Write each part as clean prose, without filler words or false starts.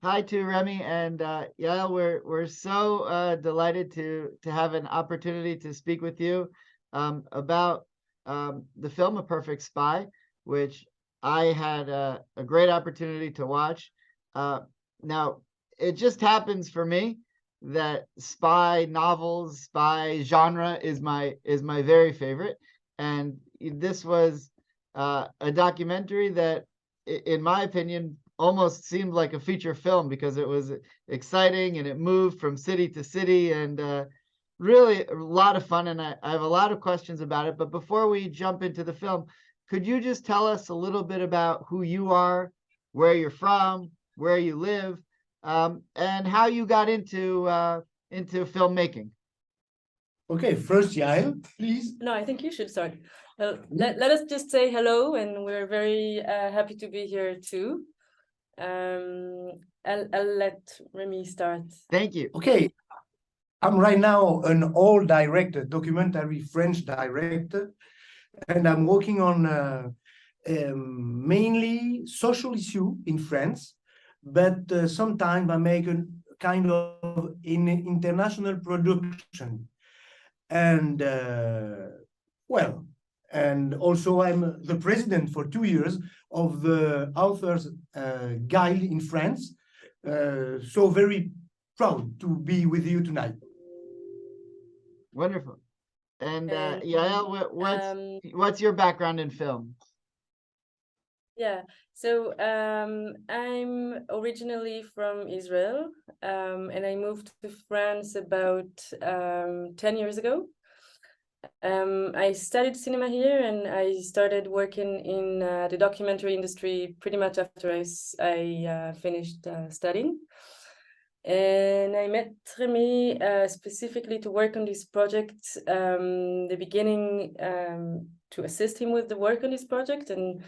hi to Remy and Yael. We're so delighted to have an opportunity to speak with you about the film A Perfect Spy, which I had a great opportunity to watch. Now, it just happens for me that spy novels, spy genre is my very favorite, and this was a documentary that, in my opinion, almost seemed like a feature film because it was exciting and it moved from city to city and really a lot of fun. And I have a lot of questions about it. But before we jump into the film, could you just tell us a little bit about who you are, where you're from, where you live, and how you got into filmmaking? Okay, first Yael, please. No, I think you should start. Let us just say hello, and we're very happy to be here too. I'll let Rémi start. Thank you. Okay, I'm right now an old director, documentary French director, and I'm working on mainly social issue in France, but sometimes I make a kind of international production. And well, and also I'm the president for 2 years of the Authors Guild in France. So very proud to be with you tonight. Wonderful. And And, Yael, what's your background in film? Yeah, so I'm originally from Israel, and I moved to France about 10 years ago. I studied cinema here, and I started working in the documentary industry pretty much after I finished studying. And I met Rémi specifically to work on this project, the beginning, to assist him with the work on this project. And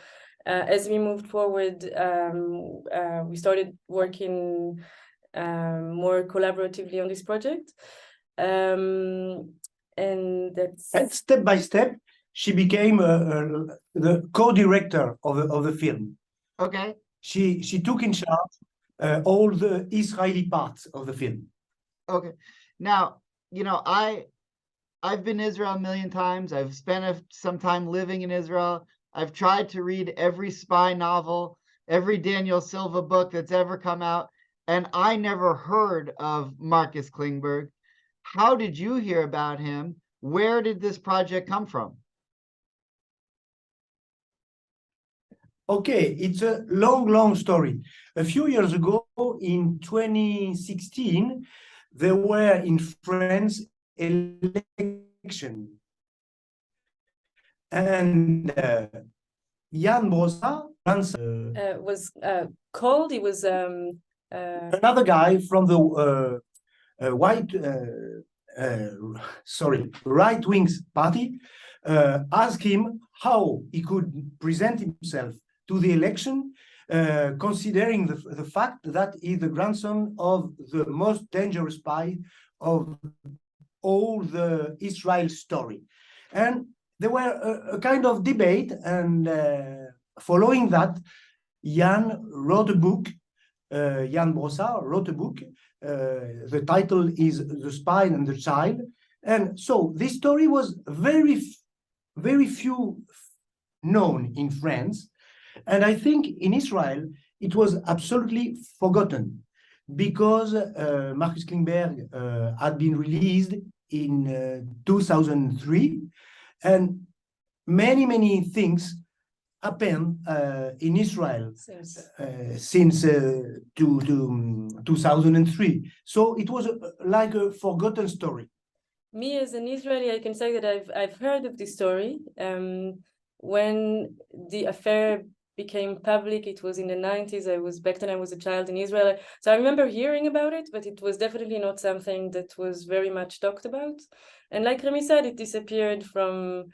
as we moved forward, we started working more collaboratively on this project. And step by step, she became the co-director of the film. Okay. She took in charge all the Israeli parts of the film. Okay. Now, I've been to Israel a million times. I've spent some time living in Israel. I've tried to read every spy novel, every Daniel Silva book that's ever come out, and I never heard of Marcus Klingberg. How did you hear about him? Where did this project come from? Okay, it's a long story. A few years ago, in 2016, there were in France election. And Jan Brossa was called. He was another guy from the right wing party, asked him how he could present himself to the election, considering the fact that he's the grandson of the most dangerous spy of all the Israel story. And there were a kind of debate, and following that, Jan wrote a book. Jan Brossa wrote a book. The title is The Spy and the Child. And so this story was very few known in France. And I think in Israel, it was absolutely forgotten because Marcus Klingberg had been released in 2003. And many things happened in Israel since 2003. So it was like a forgotten story. Me as an Israeli, I can say that I've heard of this story. When the affair became public, it was in the 90s. Back then I was a child in Israel. So I remember hearing about it, but it was definitely not something that was very much talked about. And like Rémi said, it disappeared from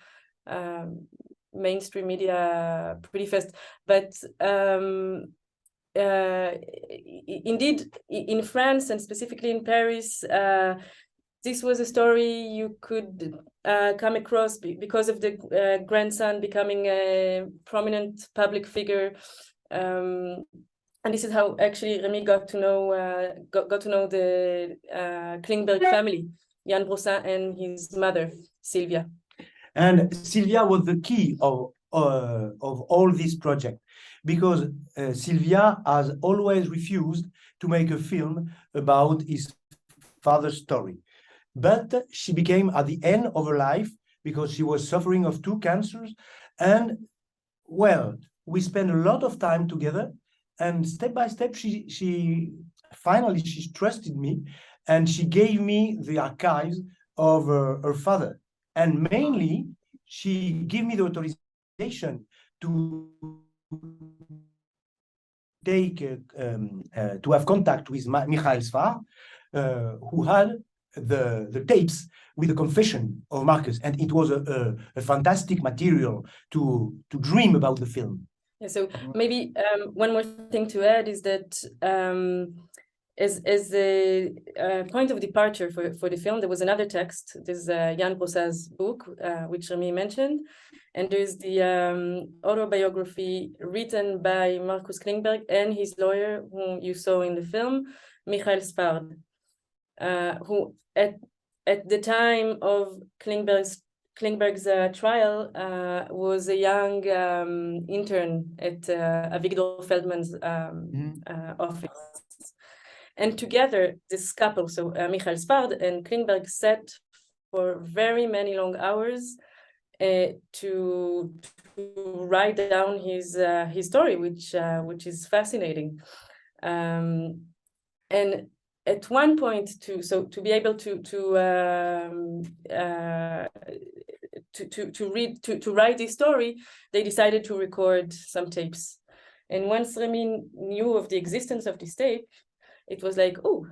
mainstream media pretty fast. But indeed, in France and specifically in Paris, this was a story you could come across because of the grandson becoming a prominent public figure. And this is how actually Rémi got to know the Klingberg family, Jan Brossin and his mother, Sylvia. And Sylvia was the key of all this project, because Sylvia has always refused to make a film about his father's story. But she became at the end of her life, because she was suffering of 2 cancers. And well, we spent a lot of time together, and step by step, she finally she trusted me, and she gave me the archives of her father. And mainly, she gave me the authorization to take to have contact with Michael Sfar, who had the tapes with the confession of Marcus, and it was a fantastic material to dream about the film. Yeah, so maybe one more thing to add is that as the point of departure for the film, there was another text. There's Jan Brossin's book, which Rémi mentioned, and there's the autobiography written by Marcus Klingberg and his lawyer, whom you saw in the film, Michael Spard, who at the time of Klingberg's trial was a young intern at Avigdor Feldman's office. And together, this couple, so Michael Spard and Klingberg, sat for very many long hours to write down his story, which is fascinating. And at one point, to be able to write this story, they decided to record some tapes. And once Rémi knew of the existence of this tape, it was like, oh,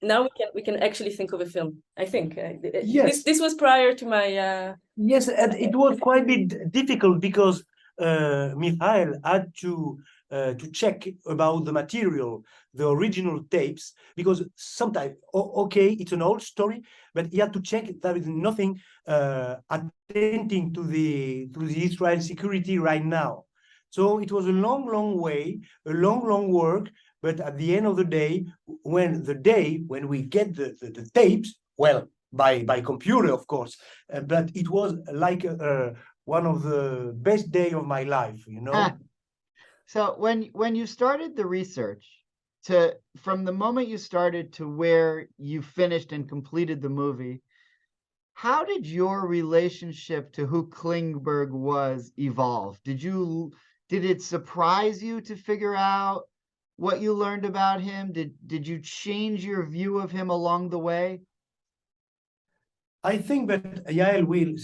now we can actually think of a film. I think yes. This was prior to my yes, and it was quite a bit difficult, because Michael had to check about the material, the original tapes, because sometimes, okay, it's an old story, but he had to check there is nothing attending to the Israel security right now. So it was a long way, a long work. But at the end of the day, when we get the tapes, well, by computer, of course, but it was like one of the best day of my life, you know. So when you started the research, from the moment you started to where you finished and completed the movie, how did your relationship to who Klingberg was evolve? Did it surprise you to figure out what you learned about him? Did you change your view of him along the way? I think that Yael will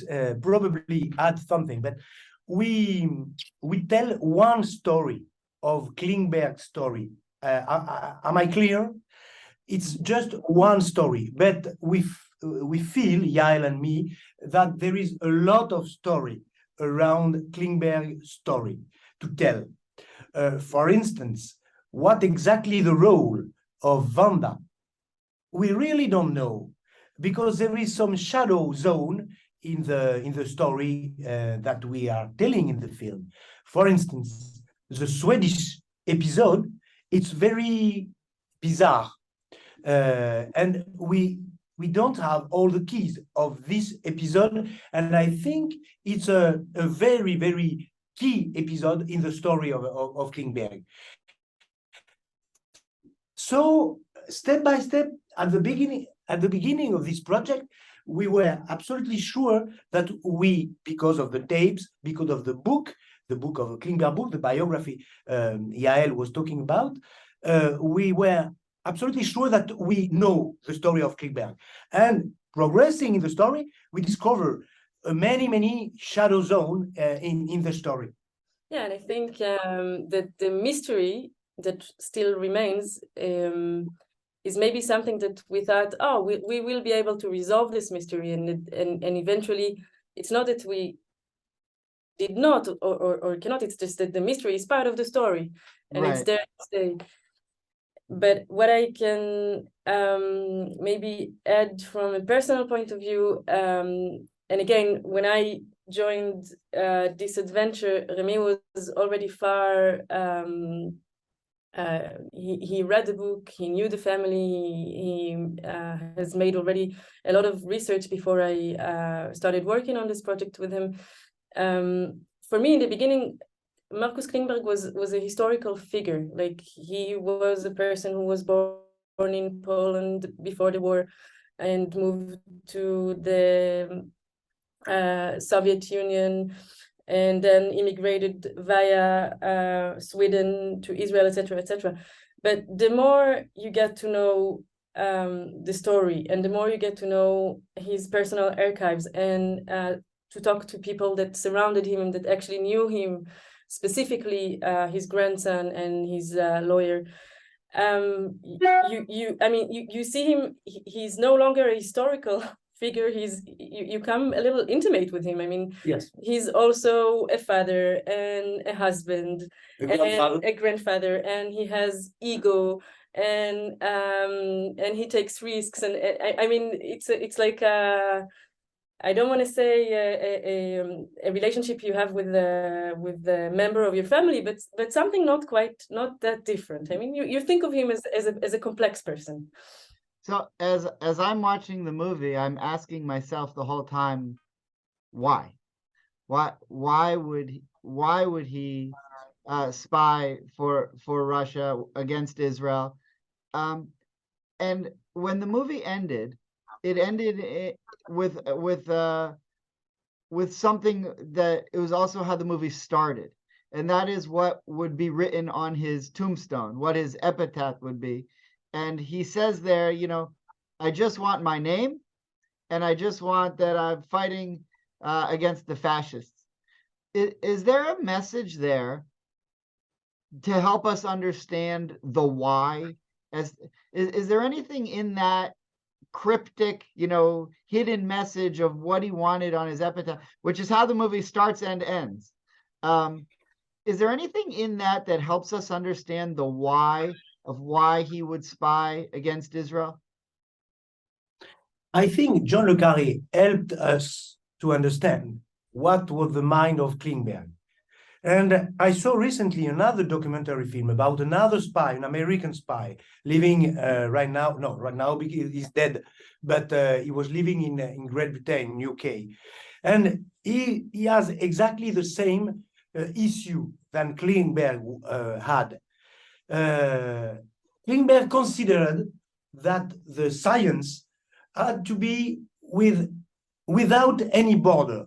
probably add something, but we tell one story of Klingberg's story. Am I clear? It's just one story, but we feel, Yael and me, that there is a lot of story around Klingberg's story to tell. For instance, what exactly the role of Wanda? We really don't know, because there is some shadow zone in the story that we are telling in the film. For instance, the Swedish episode, it's very bizarre, and we don't have all the keys of this episode, and I think it's a very key episode in the story of Klingberg. So step by step, at the beginning of this project, we were absolutely sure that because of the tapes, because of the book of Klingberg book, the biography Yael was talking about, we were absolutely sure that we know the story of Klingberg. And progressing in the story, we discover many shadow zone in the story. Yeah, and I think that the mystery that still remains is maybe something that we thought, oh, we will be able to resolve this mystery, and eventually it's not that we did not or cannot, it's just that the mystery is part of the story, and Right. it's there to stay. But what I can maybe add from a personal point of view, and again, when I joined this adventure, Rémi was already far. He read the book, he knew the family, he has made already a lot of research before I started working on this project with him. For me, in the beginning, Marcus Klingberg was a historical figure. Like, he was a person who was born in Poland before the war and moved to the Soviet Union, and then immigrated via Sweden to Israel, etc., etc. But the more you get to know the story, and the more you get to know his personal archives, and to talk to people that surrounded him and that actually knew him, specifically his grandson and his lawyer, you see him. He's no longer a historical figure. You come a little intimate with him. I mean, Yes. He's also a father and a husband and a grandfather, and he has ego, and he takes risks, and I mean, it's like I don't want to say a relationship you have with the member of your family, but something not that different. I mean, you think of him as a complex person. So as I'm watching the movie, I'm asking myself the whole time, why? Why would he spy for Russia against Israel? And when the movie ended, it ended with something that it was also how the movie started, and that is what would be written on his tombstone, what his epitaph would be. And he says there, I just want my name, and I just want that I'm fighting against the fascists. Is there a message there to help us understand the why? Is there anything in that cryptic, hidden message of what he wanted on his epitaph, which is how the movie starts and ends? Is there anything in that helps us understand the why of why he would spy against Israel? I think John le Carré helped us to understand what was the mind of Klingberg. And I saw recently another documentary film about another spy, an American spy, living right now because he's dead, but he was living in Great Britain, UK. And he has exactly the same issue than Klingberg had. Klingberg considered that the science had to be without any border.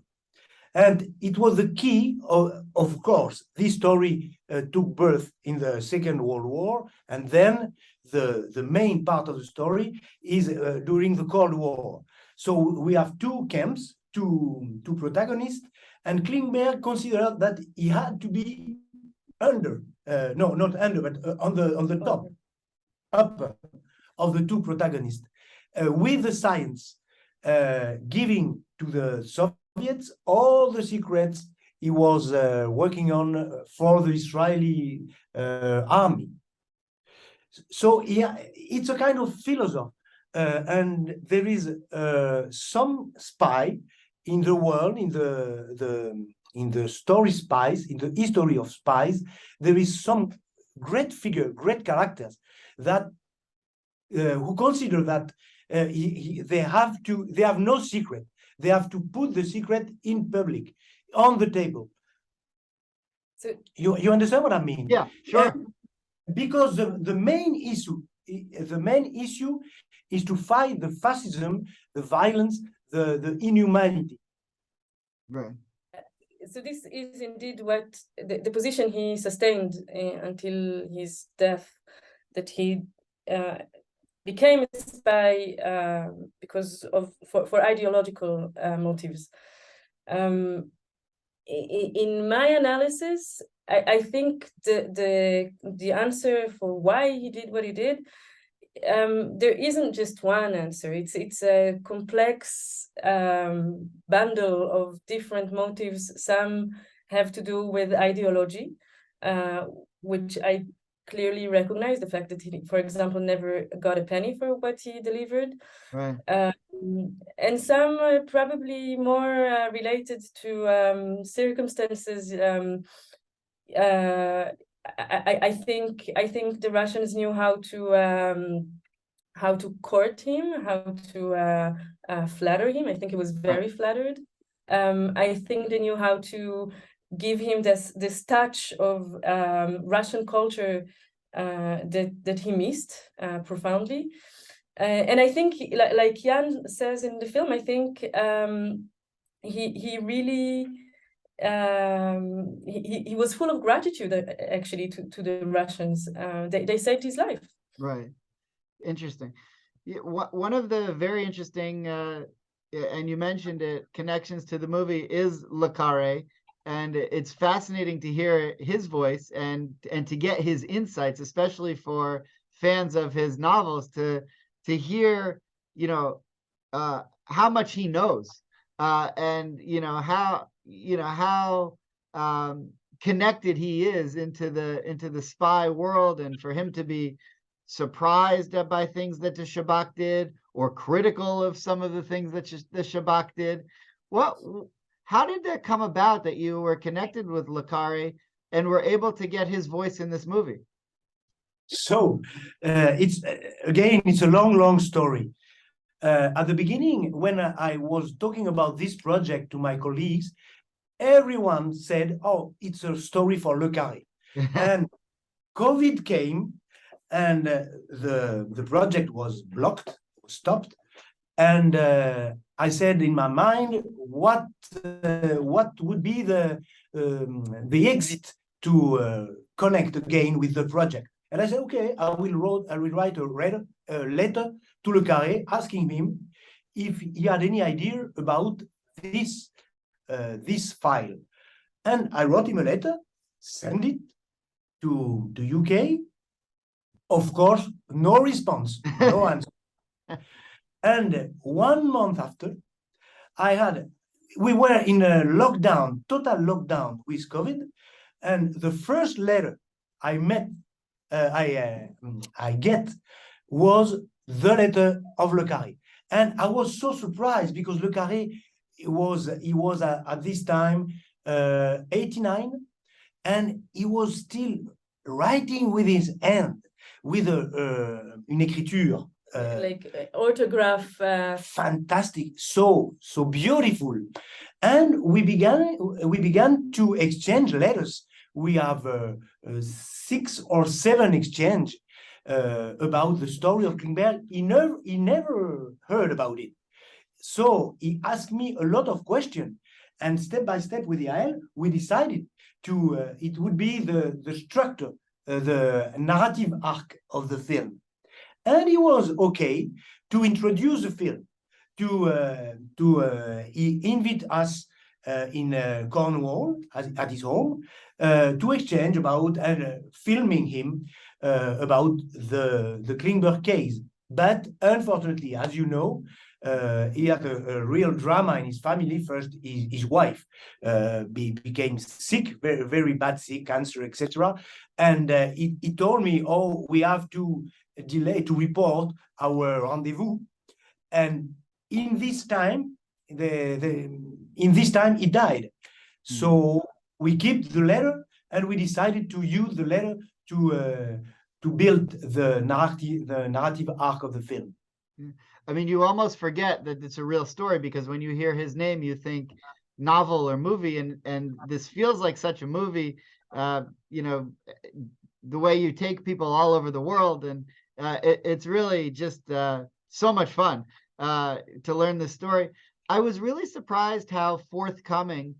And it was the key, of course. This story took birth in the Second World War, and then the main part of the story is during the Cold War. So we have two camps, two protagonists, and Klingberg considered that he had to be under, no, not under, but on the top, upper of the two protagonists, with the science, giving to the Soviets all the secrets he was working on for the Israeli army. So yeah, it's a kind of philosophy, and there is some spy in the world, in the story spies, in the history of spies. There is some great figure, great characters that who consider that they have no secret. They have to put the secret in public, on the table. So you understand what I mean? Yeah, sure. Because the main issue is to fight the fascism, the violence, the inhumanity. Right. So this is indeed what the position he sustained until his death, that he became a spy because for ideological motives. In my analysis, I think the answer for why he did what he did, there isn't just one answer. It's a complex bundle of different motives. Some have to do with ideology, which I clearly recognize the fact that he, for example, never got a penny for what he delivered. Right. And some are probably more related to circumstances. I think the Russians knew how to court him, how to flatter him. I think he was very flattered. I think they knew how to give him this touch of Russian culture that he missed profoundly. And I think, like Jan says in the film, I think he really he was full of gratitude actually to the Russians. They saved his life. Right. Interesting. Yeah, one of the very interesting, and you mentioned it, connections to the movie is Le Carré, and it's fascinating to hear his voice and to get his insights, especially for fans of his novels, to hear, you know, how much he knows, and how connected he is into the spy world, and for him to be surprised by things that the Shabak did, or critical of some of the things that the Shabak did. How did that come about that you were connected with Le Carré and were able to get his voice in this movie? So it's a long story. At the beginning, when I was talking about this project to my colleagues, everyone said, "Oh, it's a story for Le Carré." And COVID came, and the project was stopped. And I said in my mind, what would be the exit to connect again with the project? And I said, okay, I will write a letter to Le Carré asking him if he had any idea about this file. And I wrote him a letter, sent it to the UK. Of course, no response, no answer. And 1 month after, we were in a lockdown, total lockdown with COVID. And the first letter I get was the letter of Le Carré. And I was so surprised because Le Carré was at this time 89, and he was still writing with his hand, with une écriture like autograph, fantastic, so beautiful. And we began to exchange letters. We have 6 or 7 exchange about the story of Klingberg. He never heard about it. So he asked me a lot of questions, and step by step with Yaël, we decided to it would be the structure, the narrative arc of the film. And he was okay to introduce the film. He invited us in Cornwall at his home to exchange about filming him about the Klingberg case. But unfortunately, as you know, he had a real drama in his family. First, his wife became sick, very, very bad sick, cancer, etc. And he told me, "Oh, we have to delay to report our rendezvous." And in this time, he died. So we kept the letter, and we decided to use the letter to build the narrative arc of the film. I mean, you almost forget that it's a real story, because when you hear his name, you think novel or movie, and this feels like such a movie. The way you take people all over the world, and it's really just so much fun to learn this story. I was really surprised how forthcoming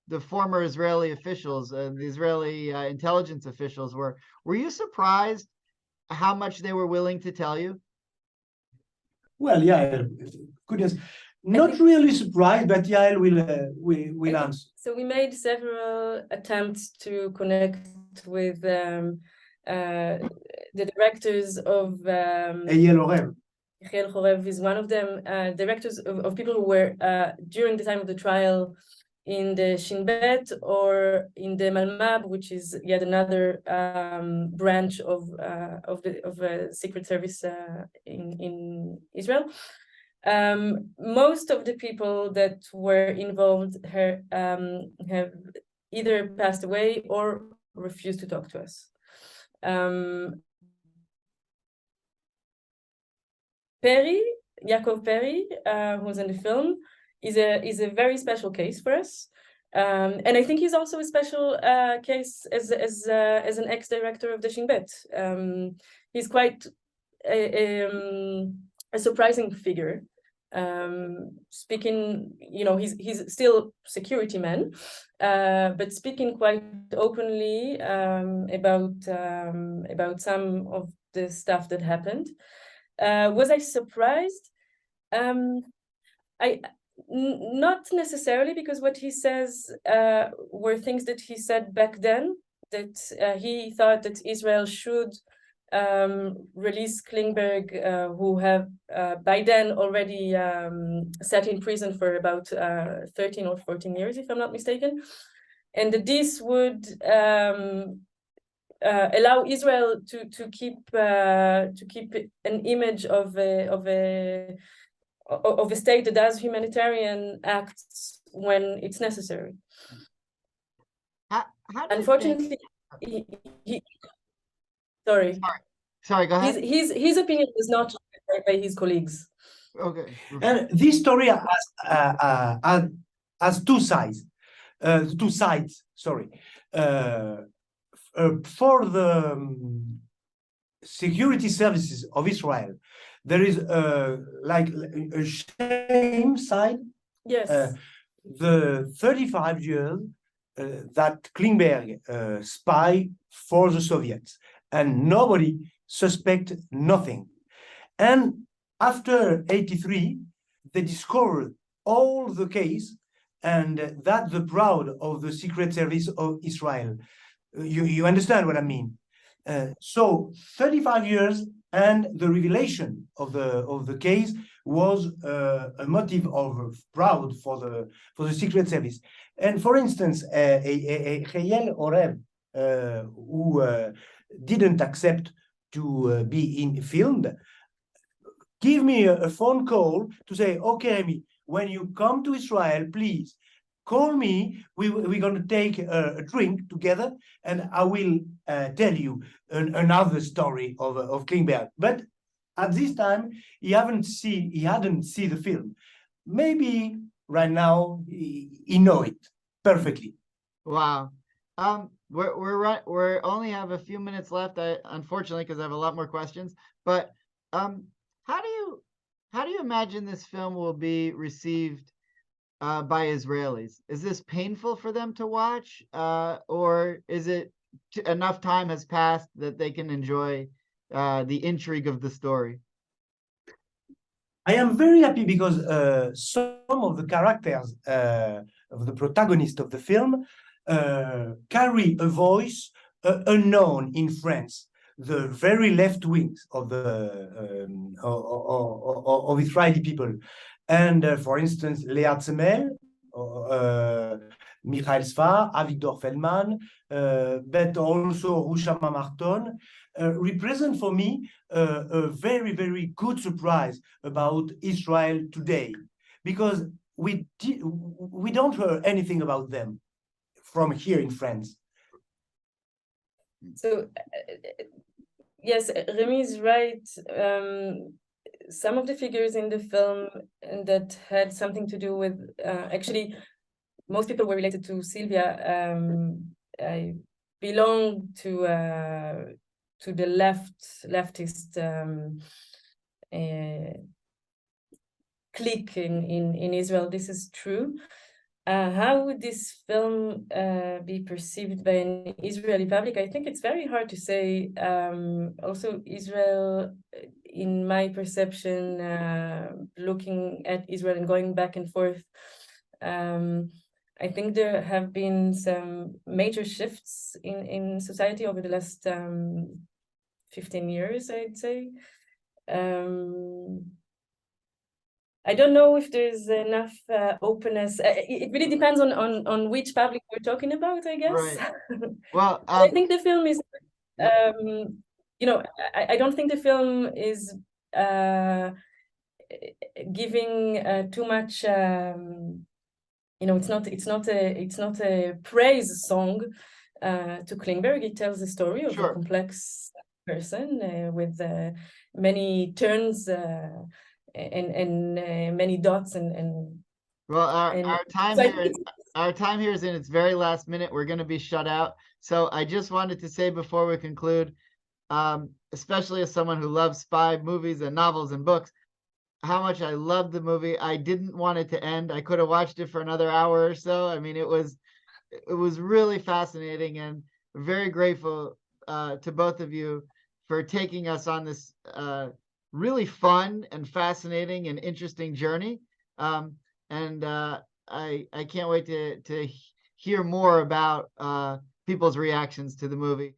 the former Israeli officials, the Israeli intelligence officials were. Were you surprised how much they were willing to tell you? Well, yeah, goodness, not really surprised, but Yael will answer. So we made several attempts to connect with the directors of Eyal Orev. Eyal Orev is one of them, directors of people who were during the time of the trial in the Shin Bet or in the Malmab, which is yet another branch of the Secret Service in Israel. Most of the people that were involved have either passed away or refused to talk to us. Yaakov Perry, who's in the film, is a very special case for us, and I think he's also a special case as an ex-director of the Shin Bet. He's quite a surprising figure. Speaking, he's still security man, but speaking quite openly about some of the stuff that happened. Was I surprised? Not necessarily, because what he says were things that he said back then, that he thought that Israel should release Klingberg, who have by then already sat in prison for about 13 or 14 years, if I'm not mistaken, and that this would allow Israel to keep an image of a state that does humanitarian acts when it's necessary. How do you Unfortunately, think... Sorry, go ahead. his opinion is not shared by his colleagues. Okay. And this story has two sides. Sorry. For the security services of Israel, there is like a shame side. Yes. The 35 years that Klingberg spy for the Soviets, and nobody suspect nothing. And after 83, they discovered all the case, and that's the proud of the Secret Service of Israel. You understand what I mean? So 35 years, and the revelation of the case was a motive of proud for the Secret Service. And for instance, Yael Orev, who didn't accept to be filmed, give me a phone call to say, okay, Rémi, when you come to Israel, please call me. We're going to take a drink together, and I will tell you another story of Klingberg. But at this time, he hadn't seen the film. Maybe right now he know it perfectly. Wow. We're only have a few minutes left. Unfortunately, because I have a lot more questions. But how do you imagine this film will be received by Israelis? Is this painful for them to watch, or is it enough time has passed that they can enjoy the intrigue of the story? I am very happy because some of the characters of the protagonist of the film carry a voice unknown in France, the very left wings of the of Israeli people. And for instance, Léa Tzemel, Michael Sfar, Avigdor Feldman, but also Ruchama Marton, represent for me a very, very good surprise about Israel today, because we don't hear anything about them from here in France. So yes, Rémi is right. Some of the figures in the film that had something to do with actually, most people were related to Sylvia. I belong to the leftist clique in Israel. This is true. How would this film be perceived by an Israeli public? I think it's very hard to say. Also, Israel, in my perception, looking at Israel and going back and forth, I think there have been some major shifts in society over the last 15 years, I'd say. I don't know if there's enough openness. It really depends on which public we're talking about, I guess. Right. Well, I think the film is, you know, I don't think the film is giving too much. You know, it's not a praise song to Klingberg. It tells the story of a sure. complex person with many turns and many dots and Well, and our time so I here think our time here is in its very last minute. We're going to be shut out. So I just wanted to say before we conclude, especially as someone who loves spy movies and novels and books, how much I loved the movie. I didn't want it to end. I could have watched it for another hour or so. I mean, it was really fascinating, and very grateful to both of you for taking us on this really fun and fascinating and interesting journey. And I can't wait to hear more about people's reactions to the movie.